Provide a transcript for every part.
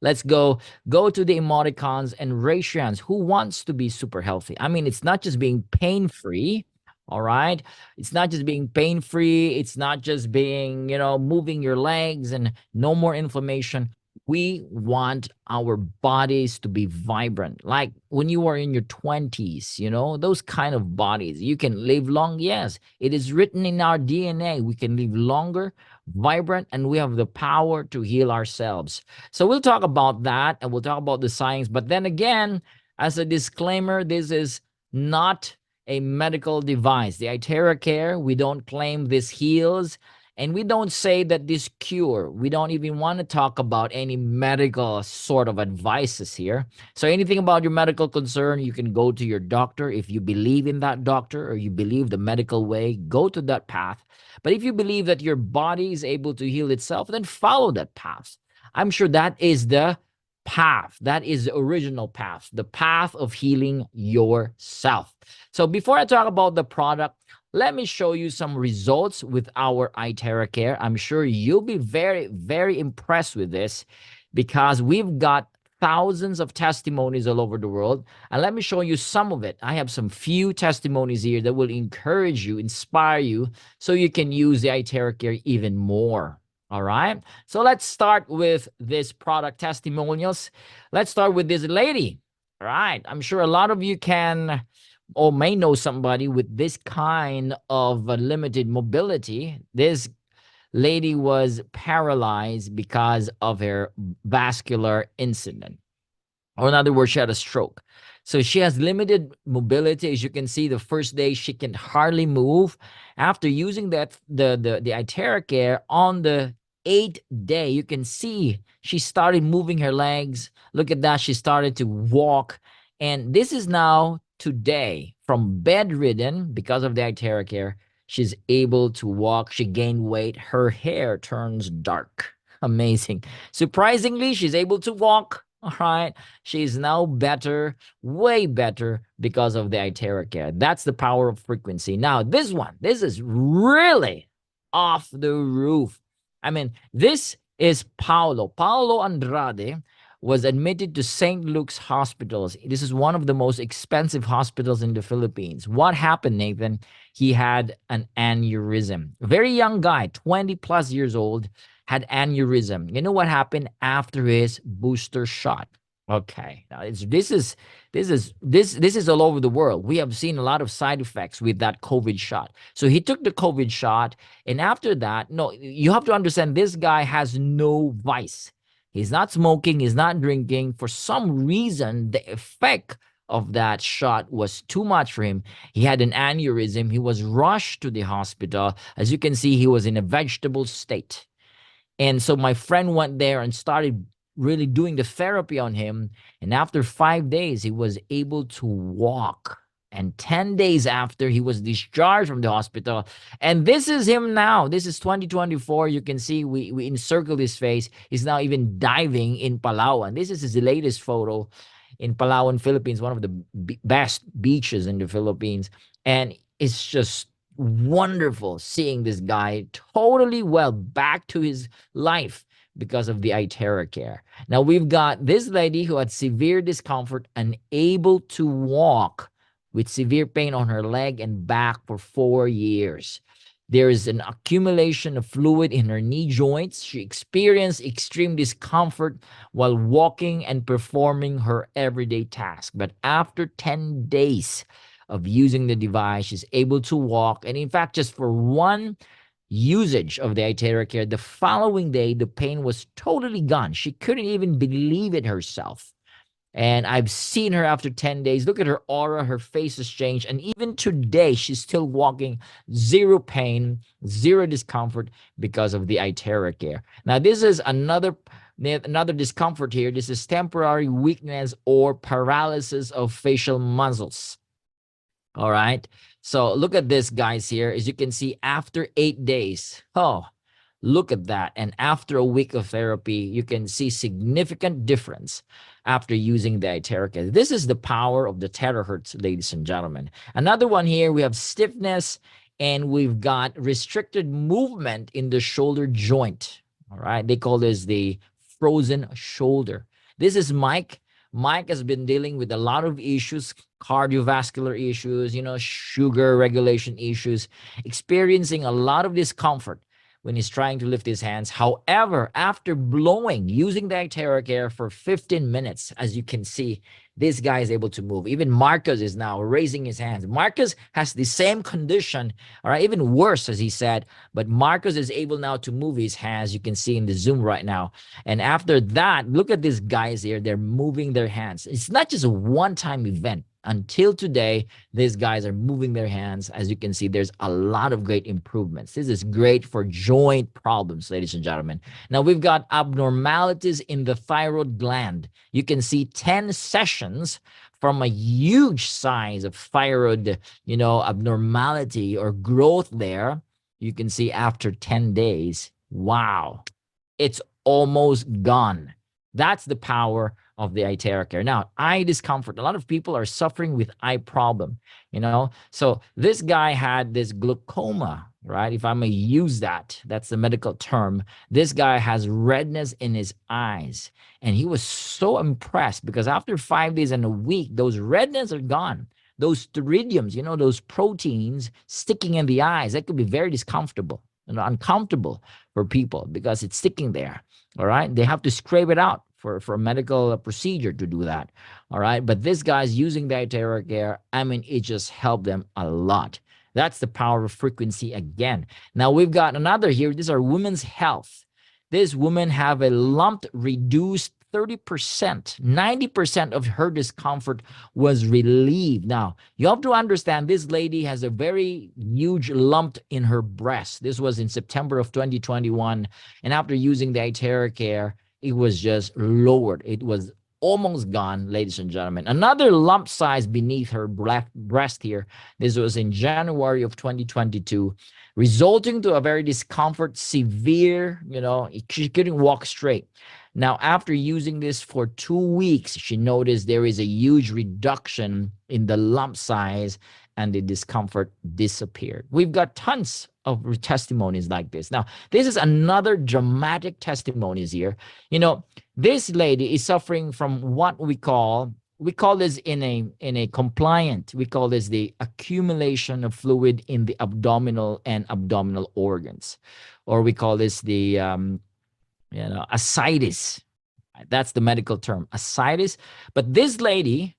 Let's go to the emoticons and raise your hands. Who wants to be super healthy? I mean, it's not just being pain-free, all right? It's not just being pain-free. It's not just being, moving your legs and no more inflammation. We want our bodies to be vibrant. Like when you are in your 20s, those kind of bodies. You can live long. Yes, it is written in our DNA. We can live longer, vibrant, and we have the power to heal ourselves. So we'll talk about that and we'll talk about the science. But then again, as a disclaimer, this is not a medical device. The iTeraCare, we don't claim this heals, and we don't say that this cure. We don't even want to talk about any medical sort of advices here. So anything about your medical concern, you can go to your doctor. If you believe in that doctor or you believe the medical way, go to that path. But if you believe that your body is able to heal itself, then follow that path. I'm sure that is the path. That is the original path, the path of healing yourself. So before I talk about the product, let me show you some results with our iTeraCare. I'm sure you'll be very, very impressed with this because we've got thousands of testimonies all over the world. And let me show you some of it. I have some few testimonies here that will encourage you, inspire you, so you can use the iTeraCare even more. All right. So let's start with this product testimonials. Let's start with this lady. All right. I'm sure a lot of you can or may know somebody with this kind of limited mobility. This lady was paralyzed because of her vascular incident. Or in other words, she had a stroke. So she has limited mobility. As you can see, the first day she can hardly move. After using the iTeraCare on the 8th day, you can see she started moving her legs. Look at that. She started to walk. And this is now today from bedridden because of the iTeraCare. She's able to walk. She gained weight. Her hair turns dark. Amazing. Surprisingly, she's able to walk. All right. She's now better, way better because of the iTeraCare. That's the power of frequency. Now, this is really off the roof. I mean, this is Paulo. Paulo Andrade was admitted to St. Luke's hospitals. This is one of the most expensive hospitals in the Philippines. What happened, Nathan? He had an aneurysm. Very young guy, 20 plus years old, had aneurysm. You know what happened after his booster shot? Okay, now this is all over the world. We have seen a lot of side effects with that COVID shot. So he took the COVID shot, and after that, no, you have to understand this guy has no vice. He's not smoking, he's not drinking. For some reason, the effect of that shot was too much for him. He had an aneurysm. He was rushed to the hospital. As you can see, he was in a vegetable state. And so my friend went there and started really doing the therapy on him. And after 5 days, he was able to walk. And 10 days after, he was discharged from the hospital. And this is him now. This is 2024. You can see we encircle his face. He's now even diving in Palawan. This is his latest photo in Palawan, Philippines, one of the best beaches in the Philippines. And it's just wonderful seeing this guy totally well back to his life because of the iTeraCare. Now we've got this lady who had severe discomfort, unable to walk with severe pain on her leg and back for 4 years. There is an accumulation of fluid in her knee joints. She experienced extreme discomfort while walking and performing her everyday task. But after 10 days of using the device, she's able to walk. And in fact, just for one usage of the iTeraCare, the following day, the pain was totally gone. She couldn't even believe it herself. And I've seen her after 10 days. Look at her aura. Her face has changed. And even today, she's still walking, zero pain, zero discomfort because of the iTeraCare. Now, this is another discomfort here. This is temporary weakness or paralysis of facial muscles. All right. So look at this, guys, here. As you can see, after 8 days, look at that. And after a week of therapy, you can see significant difference after using the iTeraCare. This is the power of the Terahertz, ladies and gentlemen. Another one here, we have stiffness and we've got restricted movement in the shoulder joint. All right. They call this the frozen shoulder. This is Mike. Mike has been dealing with a lot of issues, cardiovascular issues, sugar regulation issues, experiencing a lot of discomfort when he's trying to lift his hands. However, after blowing, using the iTeraCare for 15 minutes, as you can see, this guy is able to move. Even Marcus is now raising his hands. Marcus has the same condition, all right, even worse, as he said, but Marcus is able now to move his hands. You can see in the Zoom right now. And after that, look at these guys here. They're moving their hands. It's not just a one-time event. Until today, these guys are moving their hands. As you can see, there's a lot of great improvements. This is great for joint problems, ladies and gentlemen. Now, we've got abnormalities in the thyroid gland. You can see 10 sessions from a huge size of thyroid, abnormality or growth there. You can see after 10 days, wow, it's almost gone. That's the power of the iTeraCare. Now, eye discomfort. A lot of people are suffering with eye problem, So this guy had this glaucoma, right? If I may use that, that's the medical term. This guy has redness in his eyes. And he was so impressed because after 5 days and a week, those redness are gone. Those pteridiums, those proteins sticking in the eyes, that could be very discomfortable and uncomfortable for people because it's sticking there. All right. They have to scrape it out for a medical procedure to do that. All right. But this guy's using the iTeraCare. I mean, it just helped them a lot. That's the power of frequency again. Now we've got another here. These are women's health. This woman have a lump reduced 30%, 90% of her discomfort was relieved. Now, you have to understand this lady has a very huge lump in her breast. This was in September of 2021. And after using the iTeraCare, it was just lowered. It was almost gone, ladies and gentlemen. Another lump size beneath her breast here. This was in January of 2022, resulting to a very discomfort, severe, she couldn't walk straight. Now, after using this for 2 weeks, she noticed there is a huge reduction in the lump size and the discomfort disappeared. We've got tons of testimonies like this. Now, this is another dramatic testimonies here. This lady is suffering from what we call this in a compliant, we call this the accumulation of fluid in the abdominal and abdominal organs, or we call this the ascites. That's the medical term, ascites. But this lady,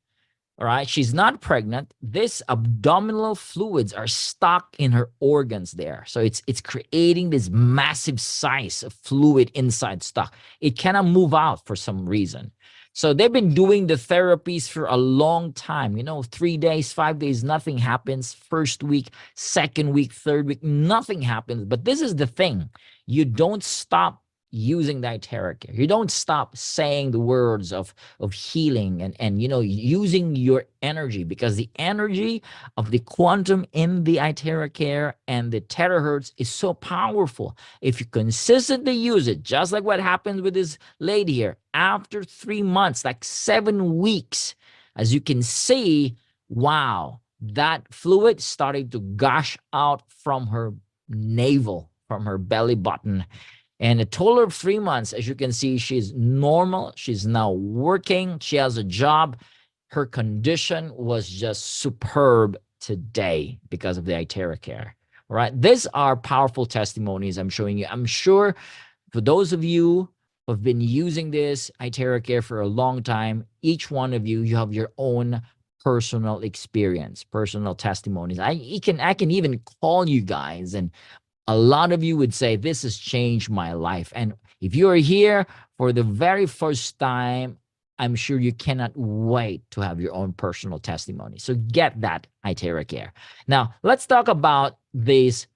all right, she's not pregnant. This abdominal fluids are stuck in her organs there. So it's creating this massive size of fluid inside stuck. It cannot move out for some reason. So they've been doing the therapies for a long time, 3 days, 5 days, nothing happens. First week, second week, third week, nothing happens. But this is the thing. You don't stop using the iTeraCare. You don't stop saying the words of healing and using your energy, because the energy of the quantum in the iTeraCare and the Terahertz is so powerful. If you consistently use it, just like what happens with this lady here, after 3 months, like 7 weeks, as you can see, wow, that fluid started to gush out from her navel, from her belly button. And a total of 3 months, as you can see, she's normal. She's now working. She has a job. Her condition was just superb today because of the iTeraCare. All right. These are powerful testimonies I'm showing you. I'm sure for those of you who have been using this iTeraCare for a long time, each one of you have your own personal experience, personal testimonies. I can even call you guys, and a lot of you would say, this has changed my life. And if you are here for the very first time, I'm sure you cannot wait to have your own personal testimony. So get that iTeraCare. Now, let's talk about this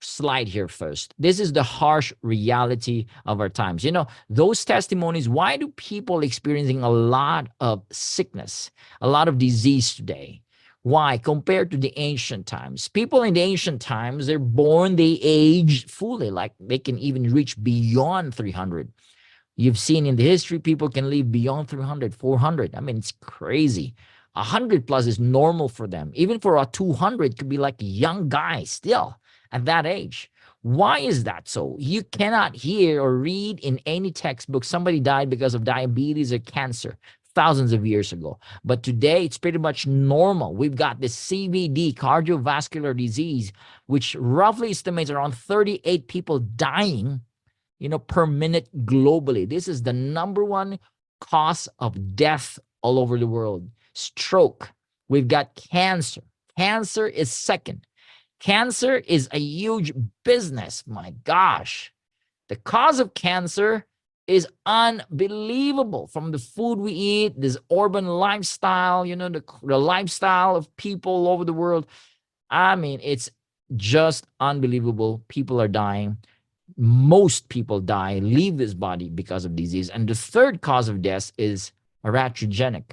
slide here first. This is the harsh reality of our times. Those testimonies, why do people experiencing a lot of sickness, a lot of disease today? Why? Compared to the ancient times. People in the ancient times, they're born, they age fully, like they can even reach beyond 300. You've seen in the history, people can live beyond 300, 400. I mean, it's crazy. 100 plus is normal for them. Even for a 200, could be like a young guy still at that age. Why is that so? You cannot hear or read in any textbook somebody died because of diabetes or cancer thousands of years ago. But today it's pretty much normal. We've got this CVD, cardiovascular disease, which roughly estimates around 38 people dying, per minute globally. This is the number one cause of death all over the world. Stroke. We've got cancer. Cancer is second. Cancer is a huge business. My gosh. The cause of cancer is unbelievable, from the food we eat, this urban lifestyle, the lifestyle of people all over the world. I mean, it's just unbelievable. People are dying. Most people die, leave this body because of disease. And the third cause of death is iatrogenic.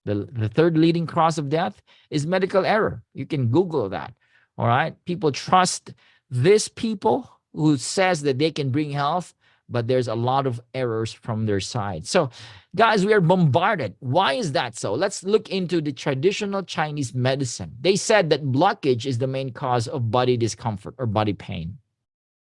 The third leading cause of death is medical error. You can Google that. All right. People trust this people who says that they can bring health, but there's a lot of errors from their side. So, guys, we are bombarded. Why is that so? Let's look into the traditional Chinese medicine. They said that blockage is the main cause of body discomfort or body pain.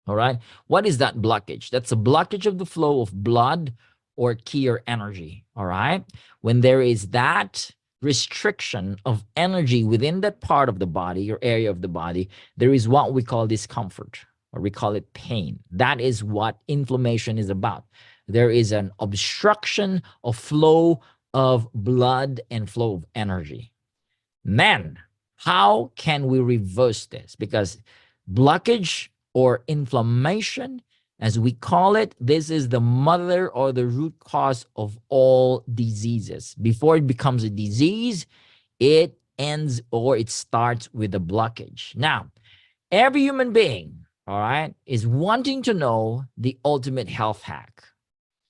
All right. What is that blockage? That's a blockage of the flow of blood or ki or energy. All right. When there is that restriction of energy within that part of the body or area of the body, there is what we call discomfort, or we call it pain. That is what inflammation is about. There is an obstruction of flow of blood and flow of energy. Man, how can we reverse this? Because blockage or inflammation, as we call it, this is the mother or the root cause of all diseases. Before it becomes a disease, it ends or it starts with a blockage. Now, every human being, all right, is wanting to know the ultimate health hack.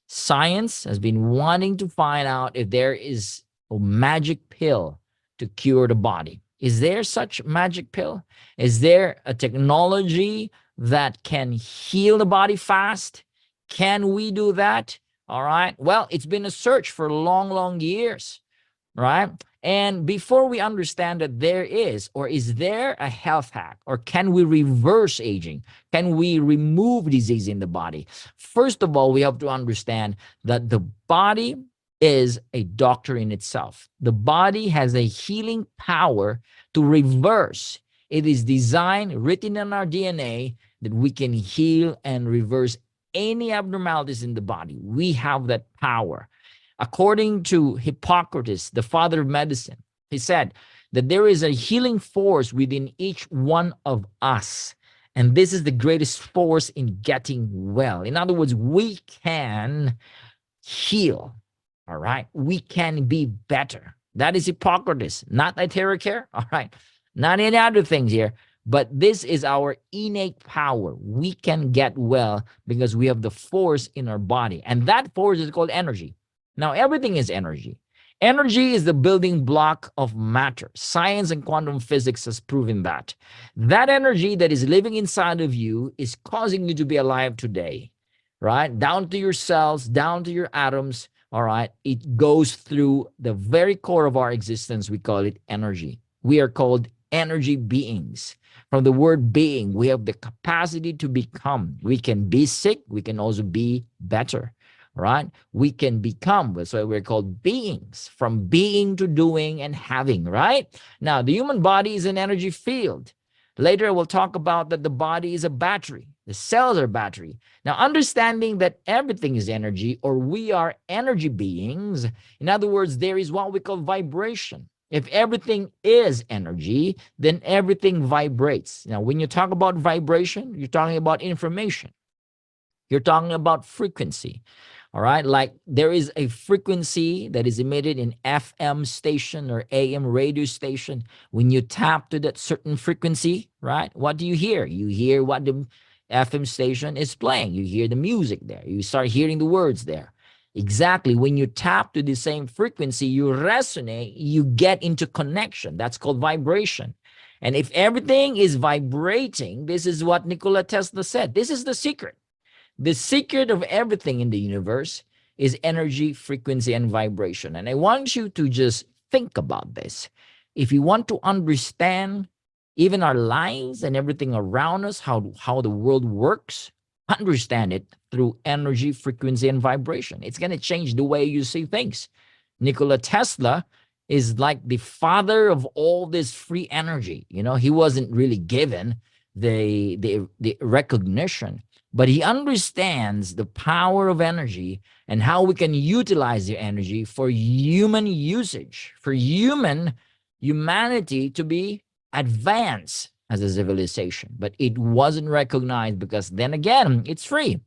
Science has been wanting to find out if there is a magic pill to cure the body. Is there such magic pill? Is there a technology that can heal the body fast? Can we do that? All right. Well, it's been a search for long, long years, right? And before we understand that there is, or is there a health hack, or can we reverse aging? Can we remove disease in the body? First of all, we have to understand that the body is a doctor in itself. The body has a healing power to reverse. It is designed, written in our DNA, that we can heal and reverse any abnormalities in the body. We have that power. According to Hippocrates, the father of medicine, he said that there is a healing force within each one of us. And this is the greatest force in getting well. In other words, we can heal. All right. We can be better. That is Hippocrates, not iTeraCare. All right. Not any other things here. But this is our innate power. We can get well because we have the force in our body. And that force is called energy. Now, everything is energy. Energy is the building block of matter. Science and quantum physics has proven that. That energy that is living inside of you is causing you to be alive today, right? Down to your cells, down to your atoms, all right? It goes through the very core of our existence. We call it energy. We are called energy beings. From the word being, we have the capacity to become. We can be sick. We can also be better. Right? We can become, that's why we're called beings, from being to doing and having, right? Now, the human body is an energy field. Later, we'll talk about that the body is a battery. The cells are battery. Now, understanding that everything is energy, or we are energy beings, in other words, there is what we call vibration. If everything is energy, then everything vibrates. Now, when you talk about vibration, you're talking about information. You're talking about frequency. All right. Like there is a frequency that is emitted in FM station or AM radio station. When you tap to that certain frequency, right? What do you hear? You hear what the FM station is playing. You hear the music there. You start hearing the words there. Exactly. When you tap to the same frequency, you resonate, you get into connection. That's called vibration. And if everything is vibrating, this is what Nikola Tesla said. This is the secret. The secret of everything in the universe is energy, frequency, and vibration. And I want you to just think about this. If you want to understand Even our lives and everything around us, how the world works, understand it through energy, frequency, and vibration. It's going to change the way you see things. Nikola Tesla is like the father of all this free energy. He wasn't really given the recognition, but he understands the power of energy and how we can utilize the energy for human usage, for humanity to be advanced as a civilization. But it wasn't recognized because then again, it's free.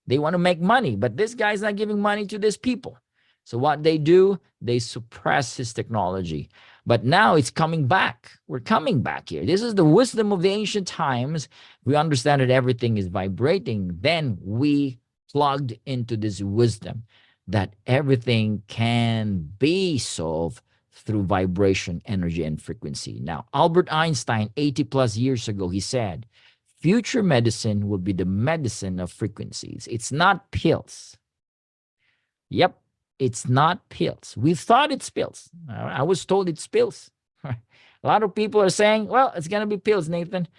They want to make money, but this guy's not giving money to these people. So what they do, they suppress his technology. But now it's coming back. We're coming back here. This is the wisdom of the ancient times. We understand that everything is vibrating. Then we plugged into this wisdom that everything can be solved through vibration, energy, and frequency. Now, Albert Einstein, 80 plus years ago, he said, future medicine will be the medicine of frequencies. It's not pills. Yep, it's not pills. We thought it's pills. I was told it's pills. A lot of people are saying, well, it's going to be pills, Nathan.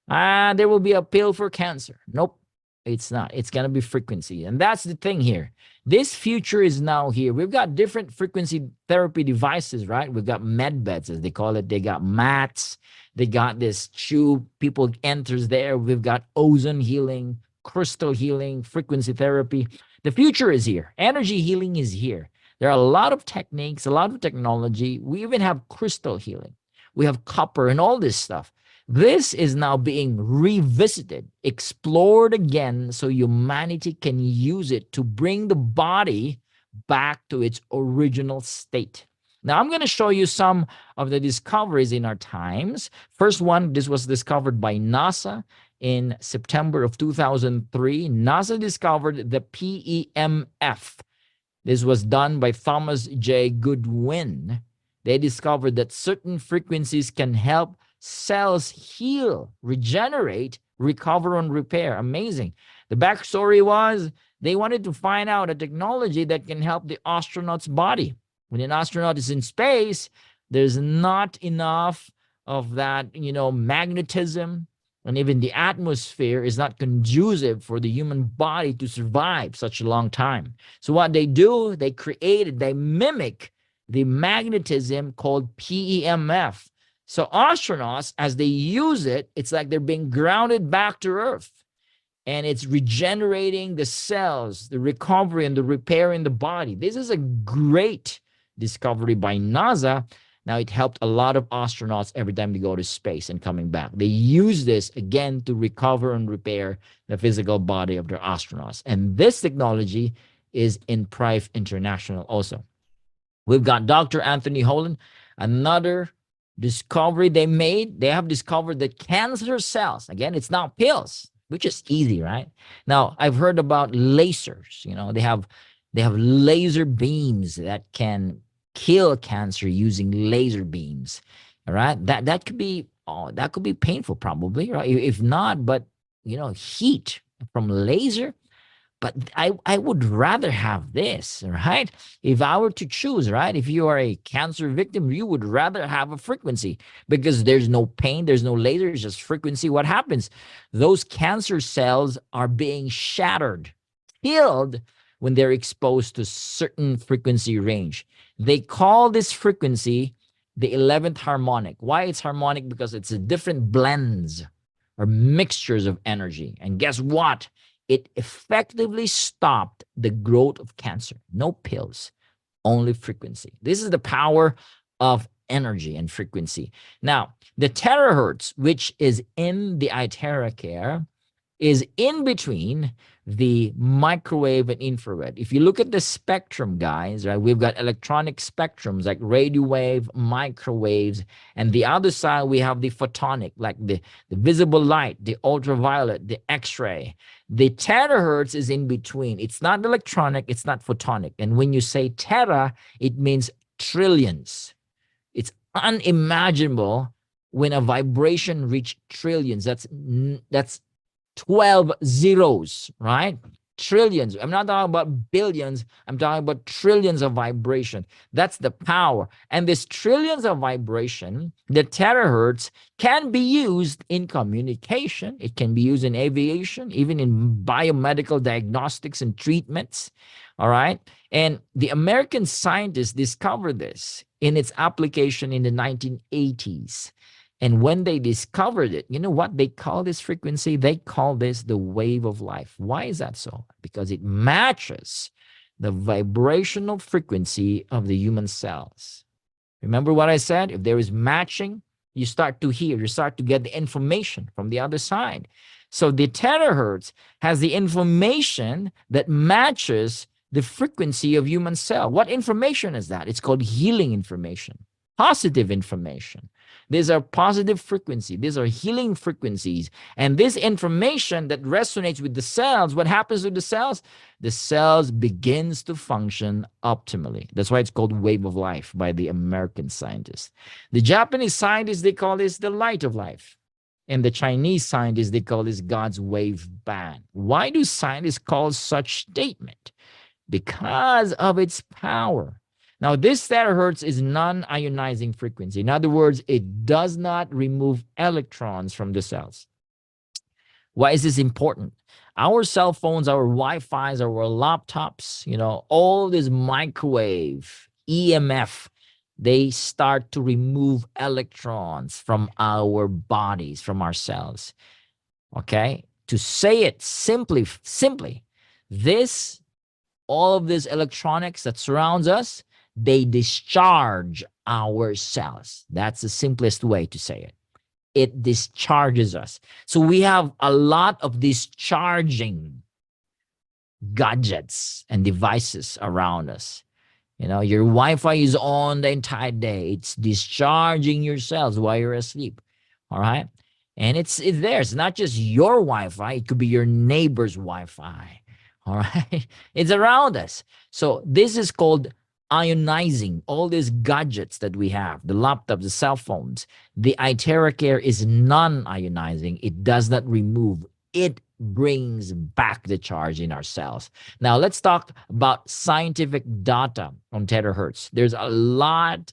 There will be a pill for cancer. Nope, it's not. It's going to be frequency. And that's the thing here. This future is now here. We've got different frequency therapy devices, right? We've got med beds, as they call it. They got mats. They got this tube. People enters there. We've got ozone healing, crystal healing, frequency therapy. The future is here. Energy healing is here. There are a lot of techniques, a lot of technology. We even have crystal healing. We have copper and all this stuff. This is now being revisited, explored again, so humanity can use it to bring the body back to its original state. Now, I'm going to show you some of the discoveries in our times. First one, this was discovered by NASA in September of 2003. NASA discovered the PEMF. This was done by Thomas J. Goodwin. They discovered that certain frequencies can help cells heal, regenerate, recover, and repair. Amazing. The backstory was they wanted to find out a technology that can help the astronaut's body. When an astronaut is in space, there's not enough of that, magnetism, and even the atmosphere is not conducive for the human body to survive such a long time. So what they do, they mimic the magnetism called PEMF. So astronauts, as they use it, it's like they're being grounded back to Earth. And it's regenerating the cells, the recovery and the repair in the body. This is a great discovery by NASA. Now, it helped a lot of astronauts every time they go to space and coming back. They use this, again, to recover and repair the physical body of their astronauts. And this technology is in Prive International also. We've got Dr. Anthony Holland, another discovery they made. They have discovered that cancer cells, again, it's not pills, which is easy, right? Now, I've heard about lasers. They have laser beams that can kill cancer using laser beams. All right, that could be painful, probably, right? If not, but heat from laser. But I would rather have this, right? If I were to choose, right? If you are a cancer victim, you would rather have a frequency because there's no pain, there's no laser, just frequency. What happens? Those cancer cells are being shattered, killed when they're exposed to certain frequency range. They call this frequency the 11th harmonic. Why it's harmonic? Because it's a different blends or mixtures of energy. And guess what? It effectively stopped the growth of cancer. No pills, only frequency. This is the power of energy and frequency. Now, the terahertz, which is in the iTeraCare, is in between the microwave and infrared. If you look at the spectrum, guys, right, we've got electronic spectrums like radio wave, microwaves, and the other side we have the photonic, like the visible light, the ultraviolet, the X-ray. The terahertz is in between. It's not electronic, it's not photonic. And when you say tera, it means trillions. It's unimaginable when a vibration reaches trillions. That's 12 zeros, right? trillions. I'm not talking about billions. I'm talking about trillions of vibration. That's the power. And this trillions of vibration, the terahertz, can be used in communication. It can be used in aviation, even in biomedical diagnostics and treatments. All right. And the American scientists discovered this in its application in the 1980s. And when they discovered it, you know what they call this frequency? They call this the wave of life. Why is that so? Because it matches the vibrational frequency of the human cells. Remember what I said? If there is matching, you start to hear, you start to get the information from the other side. So the terahertz has the information that matches the frequency of human cell. What information is that? It's called healing information, positive information. These are positive frequencies. These are healing frequencies. And this information that resonates with the cells, what happens to the cells? The cells begins to function optimally. That's why it's called wave of life by the American scientists. The Japanese scientists, they call this the light of life. And the Chinese scientists, they call this God's wave band. Why do scientists call such statement? Because of its power. Now, this terahertz is non-ionizing frequency. In other words, it does not remove electrons from the cells. Why is this important? Our cell phones, our Wi-Fis, our laptops, all this microwave, EMF, they start to remove electrons from our bodies, from our cells. Okay? To say it simply, all of this electronics that surrounds us, they discharge our cells. That's the simplest way to say it. It discharges us. So we have a lot of discharging gadgets and devices around us. Your Wi-Fi is on the entire day. It's discharging your cells while you're asleep. All right? And it's there. It's not just your Wi-Fi. It could be your neighbor's Wi-Fi. All right? It's around us. So this is called ionizing. All these gadgets that we have, the laptops, the cell phones, the iTeraCare is non-ionizing. It does not remove. It brings back the charge in our cells. Now, let's talk about scientific data on terahertz. There's a lot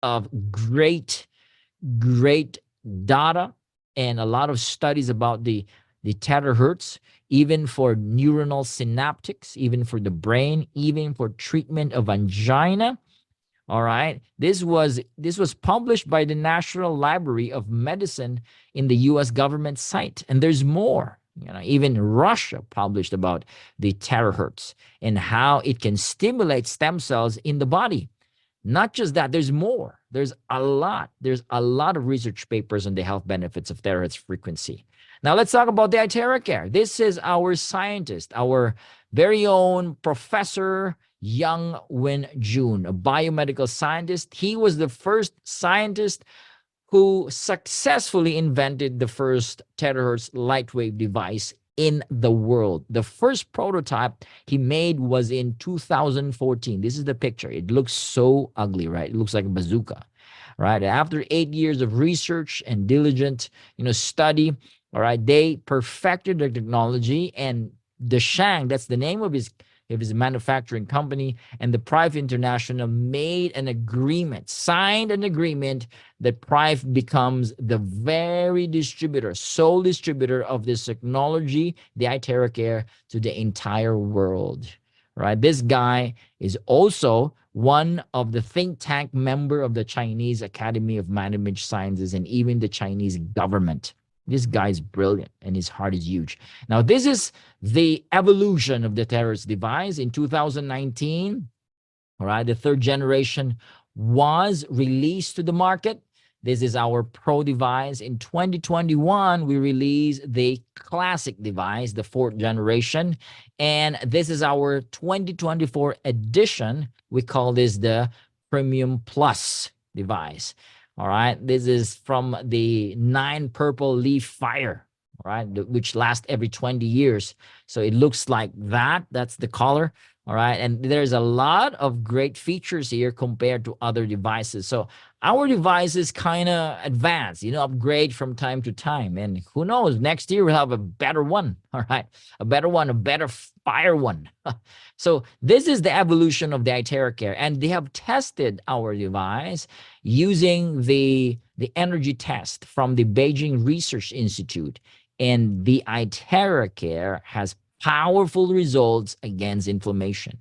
of great data and a lot of studies about the terahertz, even for neuronal synaptics, even for the brain, even for treatment of angina. All right. This was published by the National Library of Medicine in the US government site. And there's more. Even Russia published about the terahertz and how it can stimulate stem cells in the body. Not just that, there's more. There's a lot of research papers on the health benefits of terahertz frequency. Now let's talk about the iTeraCare. This is our scientist, our very own Professor Young Win Jun, a biomedical scientist. He was the first scientist who successfully invented the first terahertz light wave device in the world. The first prototype he made was in 2014. This is the picture. It looks so ugly, right? It looks like a bazooka, right? After 8 years of research and diligent, study, all right, they perfected the technology, and Deshang, that's the name of his manufacturing company, and the Prive International signed an agreement that Prive becomes the very sole distributor of this technology, the iTeraCare, to the entire world. Right? This guy is also one of the think tank member of the Chinese Academy of Management Sciences and even the Chinese government. This guy's brilliant and his heart is huge. Now, this is the evolution of the terahertz device. In 2019, all right, the third generation was released to the market. This is our Pro device. In 2021, we released the classic device, the fourth generation. And this is our 2024 edition. We call this the Premium Plus device. All right, this is from the 9 purple leaf fire, all right, which lasts every 20 years. So it looks like that. That's the color. All right, and there's a lot of great features here compared to other devices. So our devices kind of advance, upgrade from time to time. And who knows, next year we'll have a better one. All right. A better one, a better fire one. So this is the evolution of the iTeraCare. And they have tested our device using the energy test from the Beijing Research Institute. And the iTeraCare has powerful results against inflammation.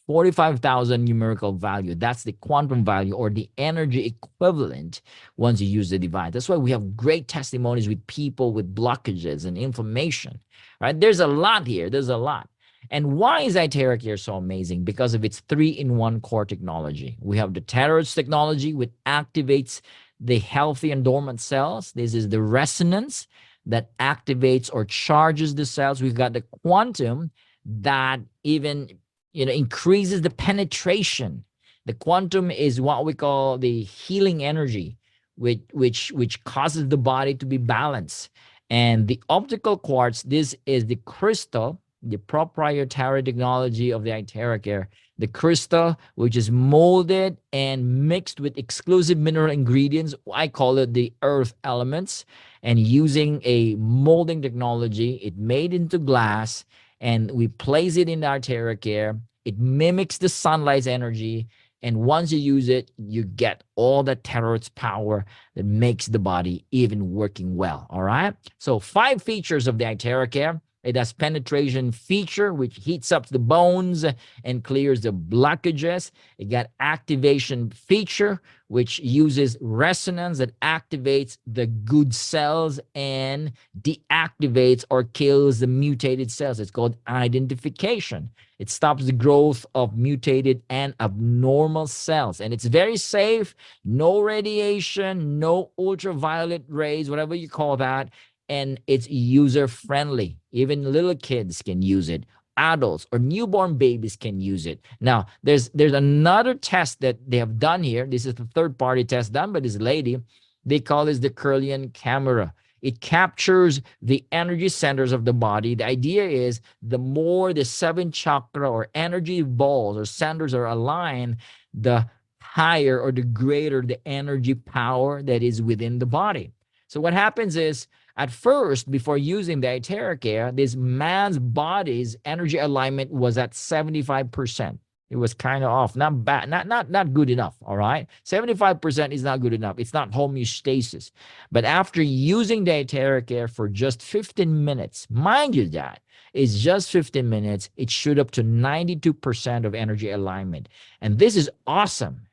45,000 numerical value. That's the quantum value or the energy equivalent once you use the device. That's why we have great testimonies with people with blockages and inflammation, right? There's a lot here. There's a lot. And why is iTeraCare so amazing? Because of its 3-in-1 core technology. We have the Terahertz technology, which activates the healthy and dormant cells. This is the resonance that activates or charges the cells. We've got the quantum that even increases the penetration. The quantum is what we call the healing energy, which causes the body to be balanced. And the optical quartz, this is the crystal, the proprietary technology of the iTeraCare. The crystal, which is molded and mixed with exclusive mineral ingredients. I call it the earth elements. And using a molding technology, it made into glass, and we place it in our TerraCare. It mimics the sunlight's energy. And once you use it, you get all the Terahertz power that makes the body even working well. All right. So 5 features of the iTeraCare. It has penetration feature, which heats up the bones and clears the blockages. It got activation feature, which uses resonance that activates the good cells and deactivates or kills the mutated cells. It's called identification. It stops the growth of mutated and abnormal cells. And it's very safe, no radiation, no ultraviolet rays, whatever you call that. And it's user-friendly. Even little kids can use it. Adults or newborn babies can use it. Now, there's another test that they have done here. This is the third-party test done by this lady. They call this the Kirlian camera. It captures the energy centers of the body. The idea is the more the 7 chakra or energy balls or centers are aligned, the higher or the greater the energy power that is within the body. So what happens is, at first, before using the iTeraCare, this man's body's energy alignment was at 75%. It was kind of off, not bad, not good enough. All right, 75% is not good enough. It's not homeostasis. But after using the iTeraCare for just 15 minutes, mind you, that it's just 15 minutes, it shoot up to 92% of energy alignment, and this is awesome.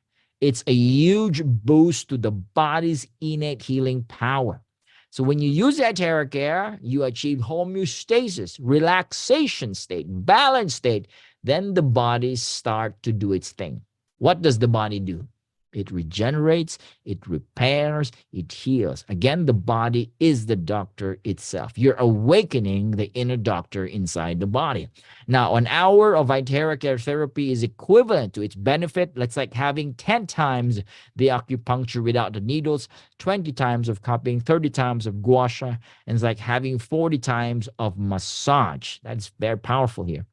It's a huge boost to the body's innate healing power. So when you use iTeraCare, you achieve homeostasis, relaxation state, balance state. Then the body starts to do its thing. What does the body do? It regenerates, it repairs, it heals. Again, the body is the doctor itself. You're awakening the inner doctor inside the body. Now, an hour of iTeraCare therapy is equivalent to its benefit. That's like having 10 times the acupuncture without the needles, 20 times of cupping, 30 times of gua sha, and it's like having 40 times of massage. That's very powerful here.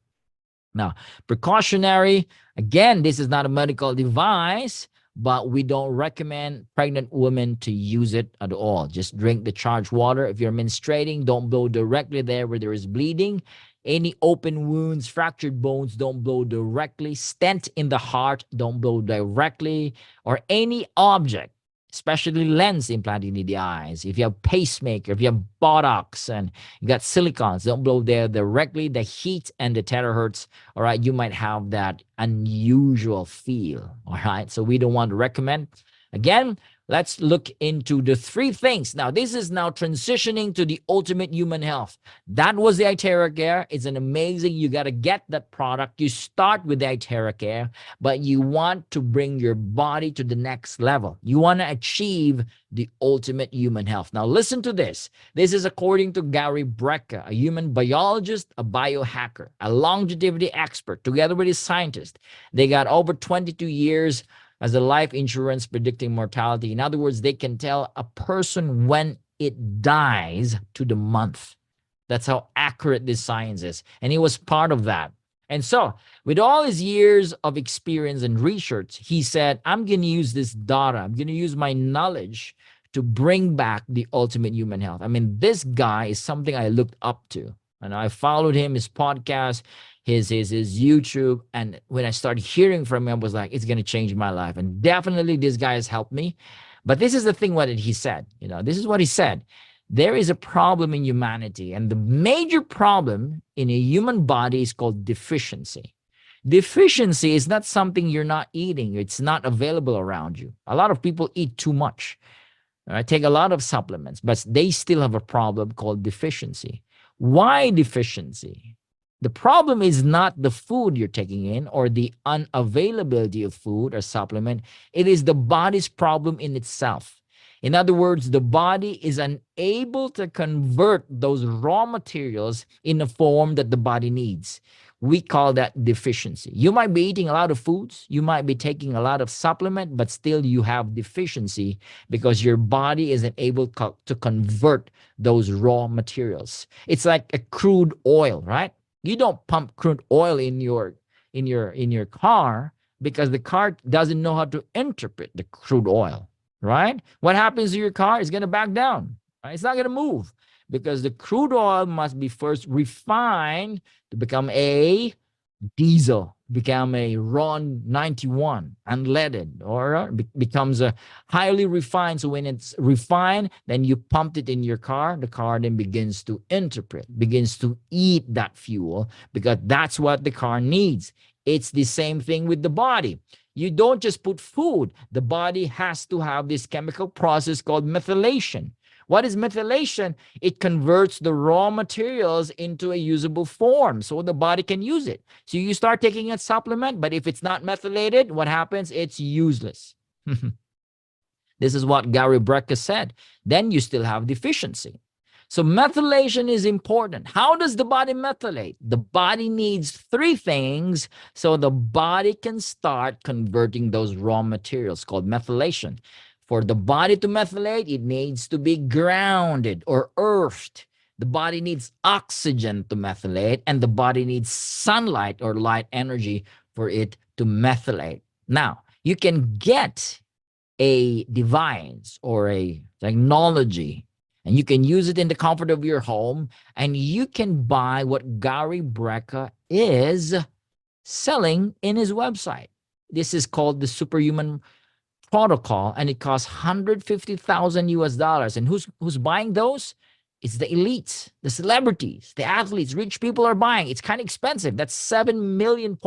Now, precautionary, again, this is not a medical device, but we don't recommend pregnant women to use it at all. Just drink the charged water. If you're menstruating, don't blow directly there where there is bleeding. Any open wounds, fractured bones, don't blow directly. Stent in the heart, don't blow directly. Or any object, especially lens implanted in the eyes. If you have pacemaker, if you have Botox and you got silicons, don't blow there directly. The heat and the terahertz, all right, you might have that unusual feel, all right? So we don't want to recommend. Again, let's look into the 3 things. Now, this is now transitioning to the ultimate human health. That was the iTeraCare. It's an amazing, you got to get that product. You start with the iTeraCare, but you want to bring your body to the next level. You want to achieve the ultimate human health. Now, listen to this. This is according to Gary Brecka, a human biologist, a biohacker, a longevity expert, together with his scientist. They got over 22 years as a life insurance predicting mortality. In other words, they can tell a person when it dies to the month. That's how accurate this science is. And he was part of that. And so, with all his years of experience and research, he said, I'm going to use this data, I'm going to use my knowledge to bring back the ultimate human health. I mean, this guy is something I looked up to. And I followed him, his podcast, his YouTube. And when I started hearing from him, I was like, it's going to change my life. And definitely this guy has helped me. But this is the thing, what he said. This is what he said. There is a problem in humanity, and the major problem in a human body is called deficiency. Deficiency is not something you're not eating, it's not available around you. A lot of people eat too much, right? Take a lot of supplements, but they still have a problem called deficiency. Why deficiency? The problem is not the food you're taking in or the unavailability of food or supplement. It is the body's problem in itself. In other words, the body is unable to convert those raw materials in a form that the body needs. We call that deficiency. You might be eating a lot of foods, you might be taking a lot of supplement, but still you have deficiency because your body isn't able to convert those raw materials. It's like a crude oil, right? You don't pump crude oil in your car because the car doesn't know how to interpret the crude oil, right? What happens to your car? It's going to back down, right? It's not going to move because the crude oil must be first refined to become a diesel, become a RON 91 unleaded, or becomes a highly refined. So when it's refined, then you pumped it in your car. The car then begins to interpret, begins to eat that fuel because that's what the car needs. It's the same thing with the body. You don't just put food. The body has to have this chemical process called methylation. What is methylation? It converts the raw materials into a usable form so the body can use it. So you start taking a supplement, but if it's not methylated, what happens? It's useless. This is what Gary Brecka said. Then you still have deficiency. So methylation is important. How does the body methylate? The body needs three things so the body can start converting those raw materials called methylation. For the body to methylate, it needs to be grounded or earthed. The body needs oxygen to methylate, and the body needs sunlight or light energy for it to methylate. Now, you can get a device or a technology, and you can use it in the comfort of your home, and you can buy what Gary Brecka is selling in his website. This is called the superhuman protocol, and it costs 150,000 US dollars. And who's buying those? It's the elites, the celebrities, the athletes, rich people are buying. It's kind of expensive. That's 7.5 million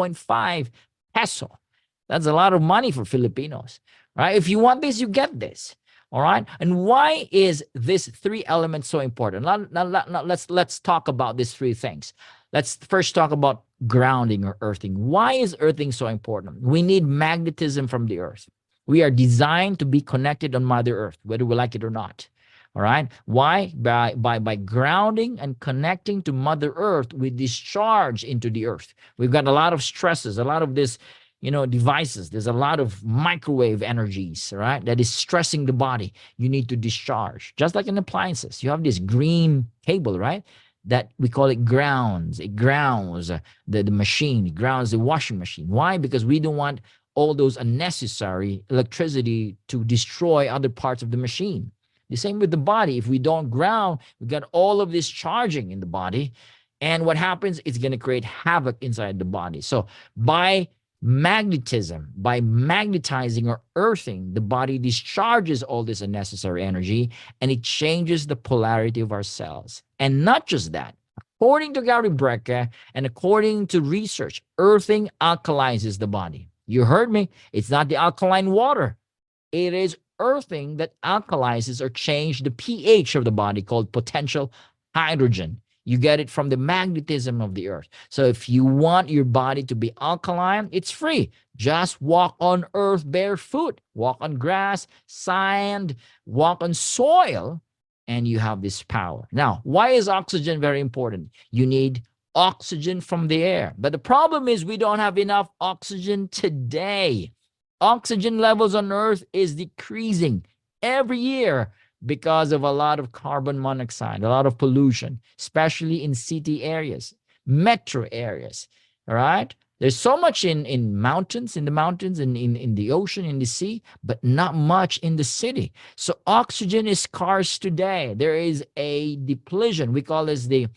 peso. That's a lot of money for Filipinos, right? If you want this, you get this. All right. And why is this three elements so important? Now, let's talk about these three things. Let's first talk about grounding or earthing. Why is earthing so important? We need magnetism from the earth. We are designed to be connected on Mother Earth, whether we like it or not. All right. Why? By grounding and connecting to Mother Earth, we discharge into the earth. We've got a lot of stresses, a lot of this, devices. There's a lot of microwave energies, right? That is stressing the body. You need to discharge. Just like in appliances, you have this green cable, right? That we call it grounds. It grounds the machine. It grounds the washing machine. Why? Because we don't want all those unnecessary electricity to destroy other parts of the machine. The same with the body. If we don't ground, we got all of this charging in the body. And what happens? It's going to create havoc inside the body. So by magnetism, by magnetizing or earthing, the body discharges all this unnecessary energy and it changes the polarity of our cells. And not just that. According to Gary Brecka and according to research, earthing alkalizes the body. You heard me. It's not the alkaline water. It is earthing that alkalizes or changes the pH of the body, called potential hydrogen. You get it from the magnetism of the earth. So if you want your body to be alkaline, it's free. Just walk on earth barefoot, walk on grass, sand, walk on soil, and you have this power. Now, why is oxygen very important? You need oxygen from the air. But the problem is we don't have enough oxygen today. Oxygen levels on Earth is decreasing every year because of a lot of carbon monoxide, a lot of pollution, especially in city areas, metro areas. All right. There's so much in mountains, in the mountains, and in the ocean, in the sea, but not much in the city. So oxygen is scarce today. There is a depletion. We call this the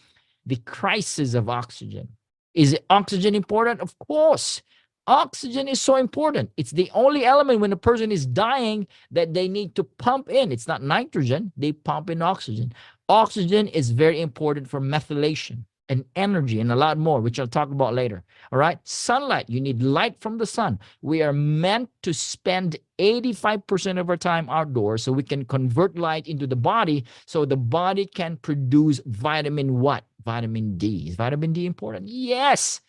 crisis of oxygen. Is oxygen important? Of course. Oxygen is so important. It's the only element when a person is dying that they need to pump in. It's not nitrogen, they pump in oxygen. Oxygen is very important for methylation and energy and a lot more, which I'll talk about later. All right. Sunlight, you need light from the sun. We are meant to spend 85% of our time outdoors so we can convert light into the body so the body can produce vitamin what? Vitamin D. Is vitamin D important? Yes.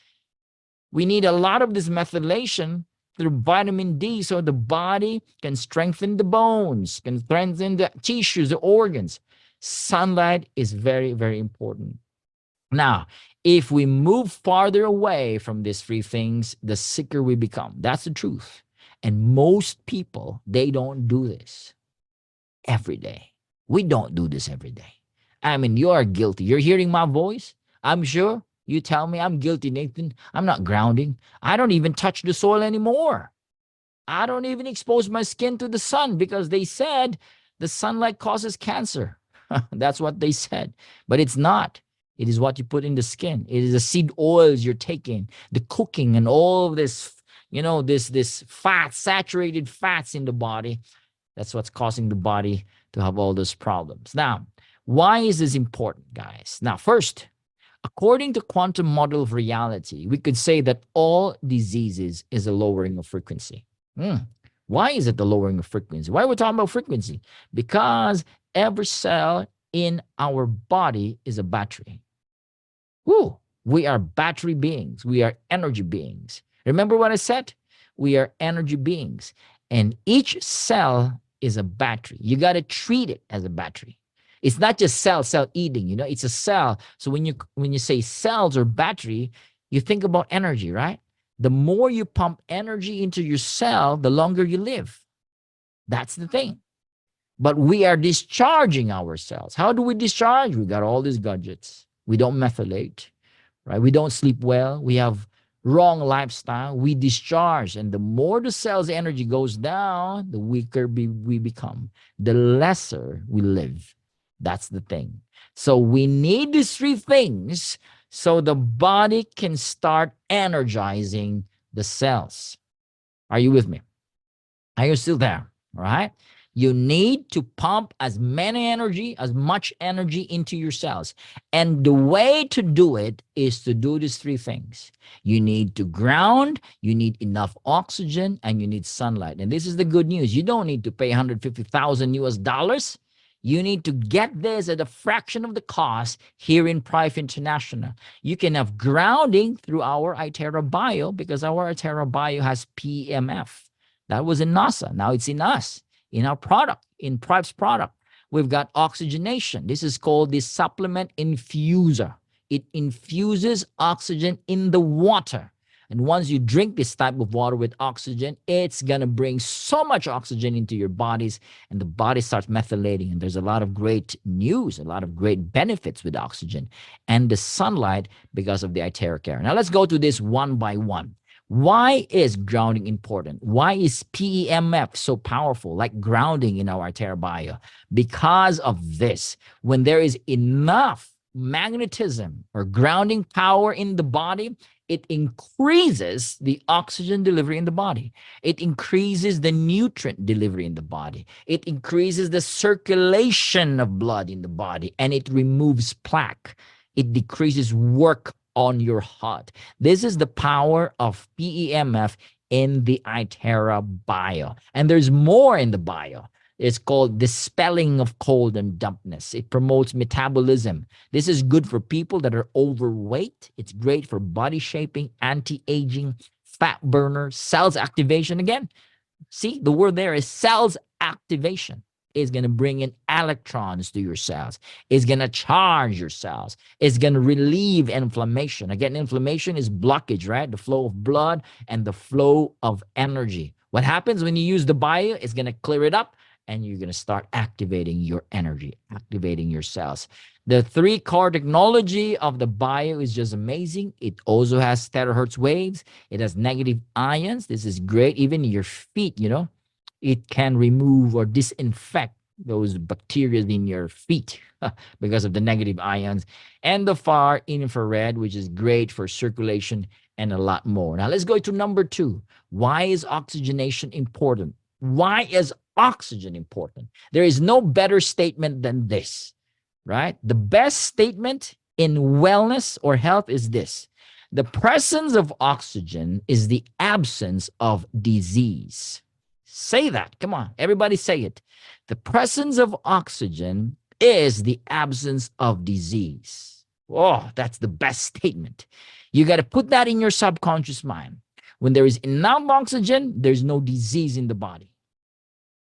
We need a lot of this methylation through vitamin D so the body can strengthen the bones, can strengthen the tissues, the organs. Sunlight is very, very important. Now, if we move farther away from these three things, the sicker we become. That's the truth. And most people, they don't do this every day. We don't do this every day. I mean, you are guilty. You're hearing my voice. I'm sure you tell me I'm guilty, Nathan. I'm not grounding. I don't even touch the soil anymore. I don't even expose my skin to the sun because they said the sunlight causes cancer. That's what they said. But it's not. It is what you put in the skin. It is the seed oils you're taking, the cooking and all of this, this fat, saturated fats in the body. That's what's causing the body to have all those problems. Now, why is this important, guys? Now, first, according to quantum model of reality, we could say that all diseases is a lowering of frequency. Why is it the lowering of frequency? Why are we talking about frequency? Because every cell in our body is a battery. Woo! We are battery beings. We are energy beings. Remember what I said? We are energy beings. And each cell is a battery. You got to treat it as a battery. It's not just cell eating, it's a cell. So when you say cells or battery, you think about energy, right? The more you pump energy into your cell, the longer you live. That's the thing. But we are discharging our cells. How do we discharge? We got all these gadgets. We don't methylate, right? We don't sleep well. We have wrong lifestyle. We discharge. And the more the cell's energy goes down, the weaker we become, the lesser we live. That's the thing. So we need these three things so the body can start energizing the cells. Are you with me? Are you still there? All right. You need to pump as much energy into your cells. And the way to do it is to do these three things. You need to ground, you need enough oxygen, and you need sunlight. And this is the good news. You don't need to pay 150,000 US dollars. You need to get this at a fraction of the cost here in Prive International. You can have grounding through our Itera Bio because our Itera Bio has PEMF. That was in NASA. Now it's in us, in our product, in Prive's product. We've got oxygenation. This is called the supplement infuser. It infuses oxygen in the water. And once you drink this type of water with oxygen, it's going to bring so much oxygen into your bodies and the body starts methylating. And there's a lot of great news, a lot of great benefits with oxygen and the sunlight because of the iTeraCare. Now let's go to this one by one. Why is grounding important? Why is PEMF so powerful, like grounding in our Itera Bio? Because of this. When there is enough magnetism or grounding power in the body, it increases the oxygen delivery in the body. It increases the nutrient delivery in the body. It increases the circulation of blood in the body, and it removes plaque. It decreases work on your heart. This is the power of PEMF in the Itera Bio. And there's more in the bio. It's called dispelling of cold and dampness. It promotes metabolism. This is good for people that are overweight. It's great for body shaping, anti-aging, fat burner, cells activation. Again, see, the word there is cells activation. It's going to bring in electrons to your cells. It's going to charge your cells. It's going to relieve inflammation. Again, inflammation is blockage, right? The flow of blood and the flow of energy. What happens when you use the bio? It's going to clear it up and you're going to start activating your energy, activating your cells. The 3-car technology of the bio is just amazing. It also has terahertz waves. It has negative ions. This is great. Even your feet, it can remove or disinfect those bacteria in your feet because of the negative ions, and the far infrared, which is great for circulation and a lot more. Now let's go to number 2. Why is oxygenation important? Why is oxygen important? There is no better statement than this, right? The best statement in wellness or health is this: the presence of oxygen is the absence of disease. Say that. Come on, everybody say it. The presence of oxygen is the absence of disease. Oh, that's the best statement. You got to put that in your subconscious mind. When there is enough oxygen, there's no disease in the body.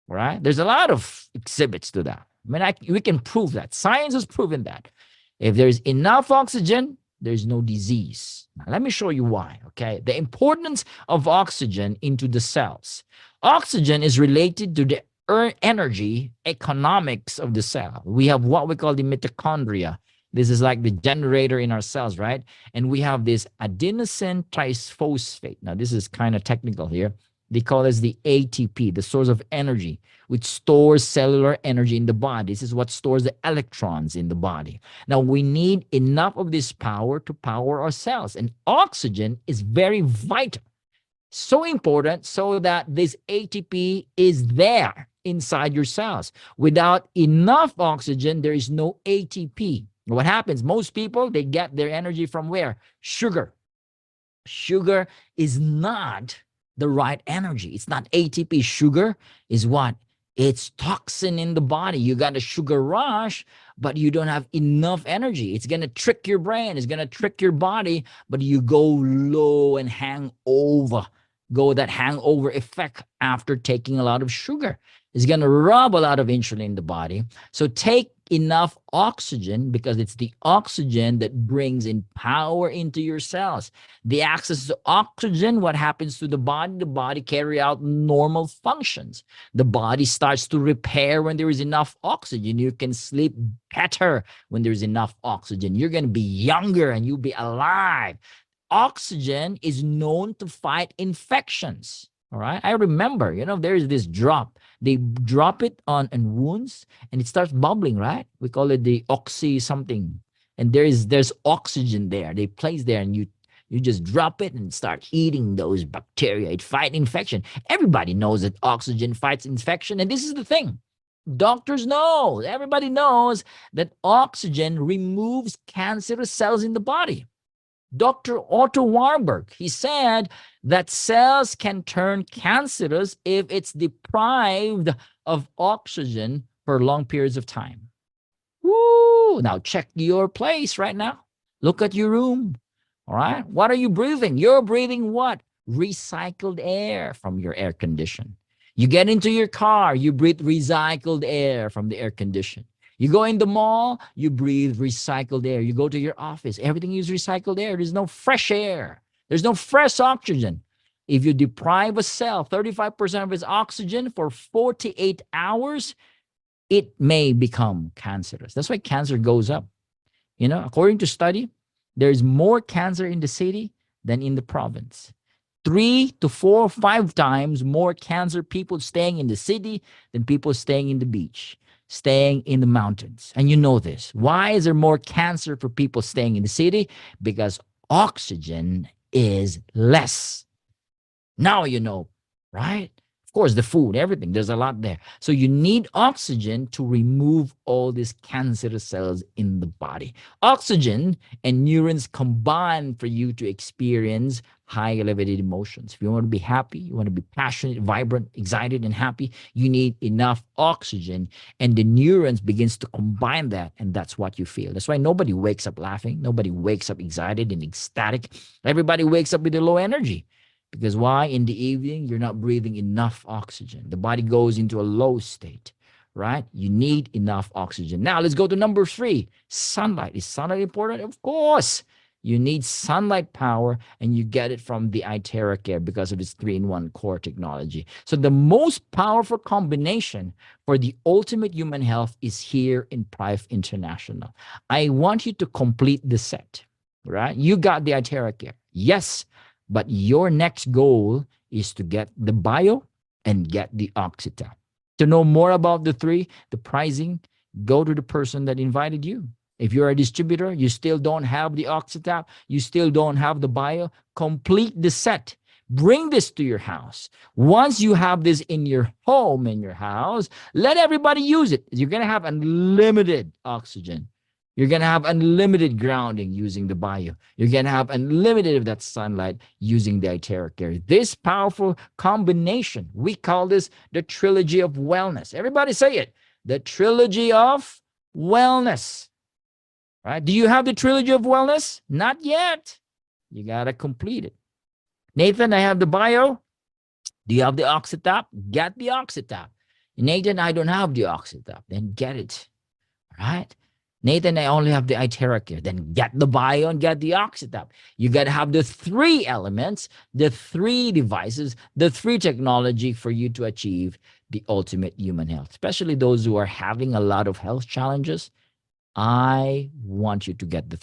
Right? There's a lot of exhibits to that. I mean, we can prove that. Science has proven that. If there's enough oxygen, there's no disease. Now, let me show you why, okay? The importance of oxygen into the cells. Oxygen is related to the energy economics of the cell. We have what we call the mitochondria. This is like the generator in our cells, right? And we have this adenosine triphosphate. Now, this is kind of technical here. They call this the ATP, the source of energy, which stores cellular energy in the body. This is what stores the electrons in the body. Now, we need enough of this power to power our cells, and oxygen is very vital. So important so that this ATP is there inside your cells. Without enough oxygen, there is no ATP. What happens? Most people, they get their energy from where? Sugar. Sugar is not the right energy. It's not ATP. Sugar is what? It's toxin in the body. You got a sugar rush, but you don't have enough energy. It's going to trick your brain. It's going to trick your body, but you go low and hang over. Go that hangover effect after taking a lot of sugar. It's going to rub a lot of insulin in the body. So take enough oxygen, because it's the oxygen that brings in power into your cells. The access to oxygen, what happens to the body? The body carry out normal functions. The body starts to repair when there is enough oxygen. You can sleep better when there's enough oxygen. You're going to be younger and you'll be alive. Oxygen is known to fight infections. All right. I remember, there's this drop. They drop it on wounds and it starts bubbling, right? We call it the oxy something. And there's oxygen there. They place there and you just drop it and start eating those bacteria. It fights infection. Everybody knows that oxygen fights infection. And this is the thing. Doctors know, everybody knows that oxygen removes cancerous cells in the body. Dr. Otto Warburg, he said that cells can turn cancerous if it's deprived of oxygen for long periods of time. Woo! Now check your place right now. Look at your room. All right. What are you breathing? You're breathing what? Recycled air from your air condition. You get into your car, you breathe recycled air from the air condition. You go in the mall, you breathe recycled air. You go to your office, everything is recycled air. There's no fresh air. There's no fresh oxygen. If you deprive a cell 35% of its oxygen for 48 hours, it may become cancerous. That's why cancer goes up. According to study, there's more cancer in the city than in the province. 3 to 4 or 5 times more cancer people staying in the city than people staying in the beach, staying in the mountains. And you know this. Why is there more cancer for people staying in the city? Because oxygen is less. Now you know, right? Of course, the food, everything, there's a lot there. So you need oxygen to remove all these cancerous cells in the body. Oxygen and neurons combine for you to experience high elevated emotions. If you want to be happy, you want to be passionate, vibrant, excited, and happy, you need enough oxygen, and the neurons begins to combine that, and that's what you feel. That's why nobody wakes up laughing. Nobody wakes up excited and ecstatic. Everybody wakes up with a low energy. Because why? In the evening, you're not breathing enough oxygen. The body goes into a low state, right? You need enough oxygen. Now, let's go to number 3. Sunlight. Is sunlight important? Of course. You need sunlight power, and you get it from the iTeraCare because of its 3-in-1 core technology. So the most powerful combination for the ultimate human health is here in Prive International. I want you to complete the set, right? You got the iTeraCare. Yes, but your next goal is to get the bio and get the Oxytap. To know more about the three, the pricing, go to the person that invited you. If you're a distributor, you still don't have the Oxytap, you still don't have the bio, complete the set. Bring this to your house. Once you have this in your home, in your house, let everybody use it. You're going to have unlimited oxygen. You're going to have unlimited grounding using the bio. You're going to have unlimited of that sunlight using the iTeraCare. This powerful combination, we call this the trilogy of wellness. Everybody say it. The trilogy of wellness. Right? Do you have the trilogy of wellness? Not yet. You got to complete it. Nathan, I have the bio. Do you have the Oxytap? Get the Oxytap. Nathan, I don't have the Oxytap. Then get it. Right? Nathan, I only have the iTeraCare. Then get the bio and get the Oxytap. You got to have the three elements, the three devices, the three technology for you to achieve the ultimate human health, especially those who are having a lot of health challenges. I want you to get the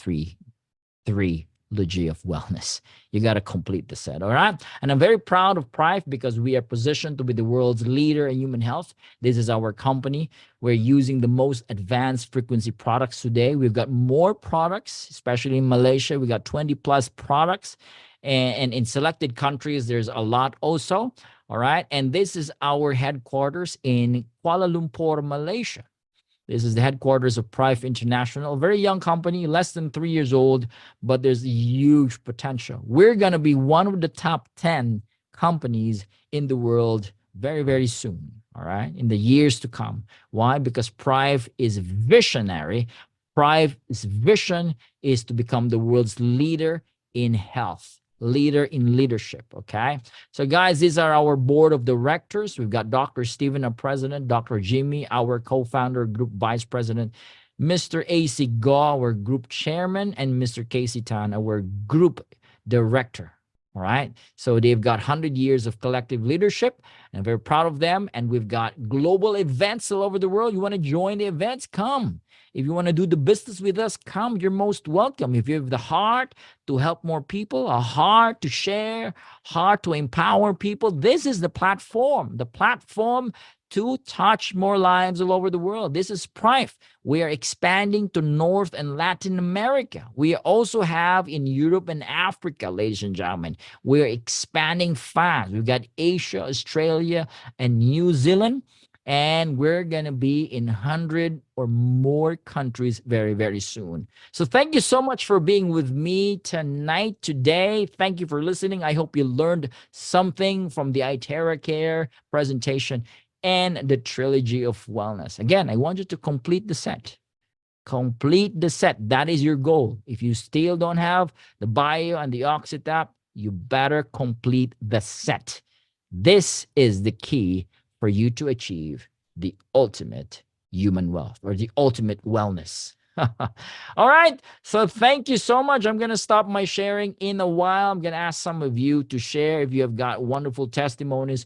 trilogy of wellness. You got to complete the set, all right? And I'm very proud of Prive because we are positioned to be the world's leader in human health. This is our company. We're using the most advanced frequency products today. We've got more products, especially in Malaysia. We got 20 plus products. And in selected countries, there's a lot also, all right? And this is our headquarters in Kuala Lumpur, Malaysia. This is the headquarters of Prive International, a very young company, less than 3 years old, but there's huge potential. We're going to be one of the top 10 companies in the world very, very soon, all right, in the years to come. Why? Because Prive is visionary. Prive's vision is to become the world's leader in health, leader in leadership. Okay. So, guys, these are our board of directors. We've got Dr. Steven, our president, Dr. Jimmy, our co founder, group vice president, Mr. AC Gaw, our group chairman, and Mr. Casey Tan, our group director. All right. So they've got 100 years of collective leadership, and I'm very proud of them. And we've got global events all over the world. You want to join the events? Come. If you want to do the business with us, come. You're most welcome. If you have the heart to help more people, a heart to share, heart to empower people, this is the platform to touch more lives all over the world. This is Prive. We are expanding to North and Latin America. We also have in Europe and Africa, ladies and gentlemen. We're expanding fast. We've got Asia, Australia, and New Zealand. And we're going to be in 100 or more countries very, very soon. So thank you so much for being with me today. Thank you for listening. I hope you learned something from the iTeraCare presentation and the trilogy of wellness. Again, I want you to complete the set. Complete the set. That is your goal. If you still don't have the bio and the Oxytap, you better complete the set. This is the key for you to achieve the ultimate human wealth or the ultimate wellness. All right. So thank you so much. I'm going to stop my sharing in a while. I'm going to ask some of you to share if you have got wonderful testimonies.